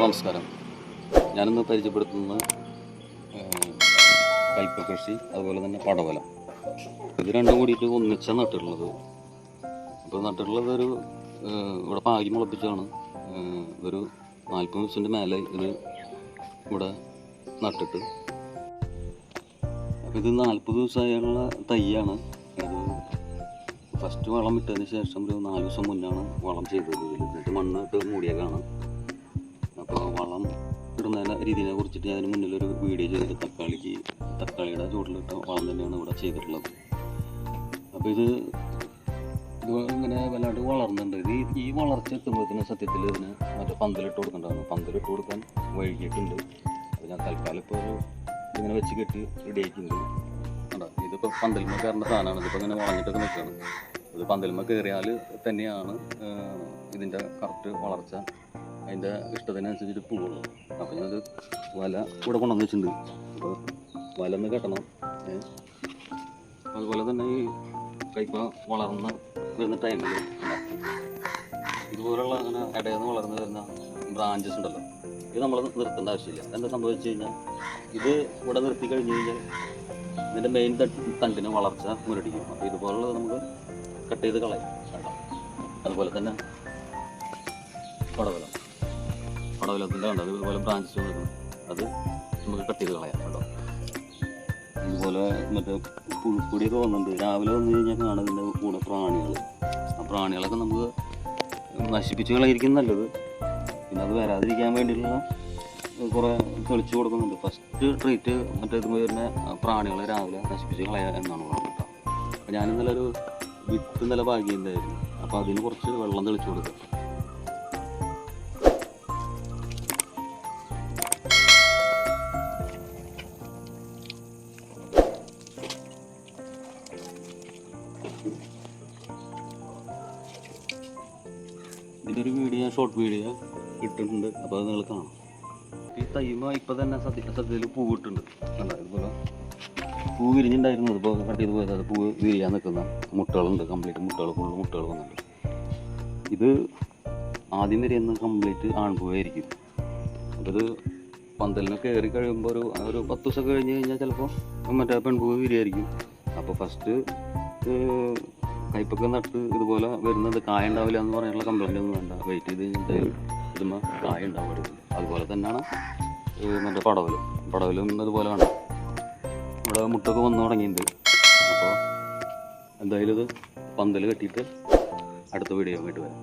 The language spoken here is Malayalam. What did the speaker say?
നമസ്കാരം. ഞാനിന്ന് പരിചയപ്പെടുത്തുന്നത് കയ്പ കൃഷി, അതുപോലെ തന്നെ പടവലം. ഇത് രണ്ടും കൂടിയിട്ട് ഒന്നിച്ചാണ് നട്ടിട്ടുള്ളത്. അപ്പോൾ നട്ടിട്ടുള്ളത് ഇവിടെ പാകി മുളപ്പിച്ചാണ്. ഒരു 40 ദിവസത്തിൻ്റെ മേലെ ഇത് ഇവിടെ നട്ടിട്ട്. അപ്പോൾ ഇത് 40 ദിവസമായുള്ള തൈയാണ്. ഇത് ഫസ്റ്റ് വളം ഇട്ടതിന് ശേഷം ഒരു 4 ദിവസം മുന്നാണ് വളം ചെയ്തത്. എന്നിട്ട് മണ്ണിട്ട് മൂടിയേക്കാണ്. അപ്പോൾ വളം ഇടുന്ന രീതിയെ കുറിച്ചിട്ട് അതിന് മുന്നിലൊരു വീഡിയോ ചെയ്തിട്ട് തക്കാളിയുടെ ചുവട്ടിലിട്ട വളം തന്നെയാണ് ഇവിടെ ചെയ്തിട്ടുള്ളത്. അപ്പോൾ ഇത് ഇങ്ങനെ വല്ലാണ്ട് വളർന്നുണ്ട്. ഈ വളർച്ച എത്തുമ്പോഴത്തേന് സത്യത്തിൽ ഇതിന് മറ്റേ പന്തലിട്ട് കൊടുക്കേണ്ടതാണ്. പന്തലിട്ട് കൊടുക്കാൻ വൈകിയിട്ടുണ്ട്. അപ്പോൾ ഞാൻ തൽക്കാലം ഇപ്പോൾ ഇങ്ങനെ വെച്ച് കെട്ടി റെഡി ആക്കിയിട്ടുണ്ട്. കണ്ടോ, ഇതിപ്പോൾ പന്തലിന്മ കയറേണ്ട സാധനമാണ്. ഇതിപ്പോൾ ഇങ്ങനെ വളഞ്ഞിട്ടൊക്കെ നിൽക്കുകയാണ്. ഇത് പന്തലിന്മ കയറിയാൽ തന്നെയാണ് ഇതിൻ്റെ കറക്റ്റ് വളർച്ച, അതിൻ്റെ ഇഷ്ടത്തിനനുസരിച്ചിട്ട് പോവുള്ളൂ. അപ്പോൾ ഞാനൊരു വല ഇവിടെ കൊണ്ടുവന്ന് വെച്ചിട്ടുണ്ട്. അപ്പോൾ വല ഒന്ന് കെട്ടണം. അതുപോലെ തന്നെ ഈ കയ്പ വളർന്ന് വരുന്ന ടൈമിൽ ഇതുപോലുള്ള അങ്ങനെ ഇടയിൽ നിന്ന് വളർന്ന് വരുന്ന ബ്രാഞ്ചസ് ഉണ്ടല്ലോ, ഇത് നമ്മൾ നിർത്തേണ്ട ആവശ്യമില്ല. എന്താ സംഭവിച്ചു കഴിഞ്ഞാൽ ഇത് ഇവിടെ നിർത്തി കഴിഞ്ഞ് കഴിഞ്ഞാൽ ഇതിൻ്റെ മെയിൻ തണ്ടിന് വളർച്ച മുരടിക്കും. അപ്പോൾ ഇതുപോലുള്ളത് നമുക്ക് കട്ട് ചെയ്ത് കളയും കേട്ടോ. അതുപോലെ തന്നെ പടവലത്തിൻ്റെ കണ്ടോ, അതുപോലെ ബ്രാഞ്ചസ് വന്നിരുന്നു, അത് നമുക്ക് കട്ട് ചെയ്ത് കളയാം കേട്ടോ. ഇതുപോലെ മറ്റേ പുഴുപ്പൊടിയൊക്കെ വന്നിട്ടുണ്ട്. രാവിലെ വന്നു കഴിഞ്ഞാൽ കാണും ഇതിൻ്റെ കൂടെ പ്രാണികൾ. ആ പ്രാണികളൊക്കെ നമുക്ക് നശിപ്പിച്ച് കളയിരിക്കും നല്ലത്. പിന്നെ അത് വരാതിരിക്കാൻ വേണ്ടിയിട്ടുള്ള കുറേ തെളിച്ച് കൊടുക്കുന്നുണ്ട്. ഫസ്റ്റ് ട്രീറ്റ് മറ്റേ ഇത് തന്നെ പ്രാണികളെ രാവിലെ നശിപ്പിച്ച് കളയുക എന്നാണ് പറഞ്ഞത് കേട്ടോ. അപ്പോൾ ഞാനിന്നലെ ഒരു വിത്ത് നില ഭാഗ്യമുണ്ടായിരുന്നു. അപ്പോൾ അതിന് കുറച്ച് വെള്ളം തെളിച്ച് കൊടുക്കുക. ഇതിൻ്റെ ഒരു വീഡിയോ, ഷോർട്ട് വീഡിയോ ഇട്ടിട്ടുണ്ട്. അപ്പോൾ അത് നിങ്ങൾ കാണാം. ഈ തൈമ ഇപ്പോൾ തന്നെ സദ്യയിൽ പൂവിട്ടുണ്ട്. കണ്ടോ, ഇതുപോലെ പൂ വിരിഞ്ഞിട്ടുണ്ടായിരുന്നു. ഇപ്പോൾ കട്ട് ചെയ്ത് പോയത് അത് പൂ വിരിയാൻ നിൽക്കുന്ന മുട്ടകളുണ്ട്. കംപ്ലീറ്റ് ഫുള്ള് മുട്ടകൾ വന്നിട്ടുണ്ട്. ഇത് ആദ്യം വിരിയുന്ന കംപ്ലീറ്റ് ആൺപൂവായിരിക്കും. അപ്പോൾ ഇത് പന്തലിന് കയറി കഴിയുമ്പോൾ ഒരു 10 ദിവസം കഴിഞ്ഞ് കഴിഞ്ഞാൽ ചിലപ്പോൾ മറ്റേ പെൺപൂവ് വിരിയായിരിക്കും. അപ്പോൾ ഫസ്റ്റ് കയ്പൊക്കെ നട്ട് ഇതുപോലെ വരുന്നത് കായ ഉണ്ടാവില്ല എന്ന് പറയാനുള്ള കംപ്ലൈൻ്റ് ഒന്നും വേണ്ട. വെയിറ്റ് ചെയ്ത് കഴിഞ്ഞിട്ട് ഇതുമ്പോൾ കായ ഉണ്ടാവരുത്. അതുപോലെ തന്നെയാണ് മറ്റേ പടവലും അതുപോലെ വേണം. ഇവിടെ മുട്ടൊക്കെ വന്നു തുടങ്ങിയിട്ടുണ്ട്. അപ്പോൾ എന്തായാലും ഇത് പന്തൽ കെട്ടിയിട്ട് അടുത്ത വീഡിയോ ആയിട്ട് വരാം.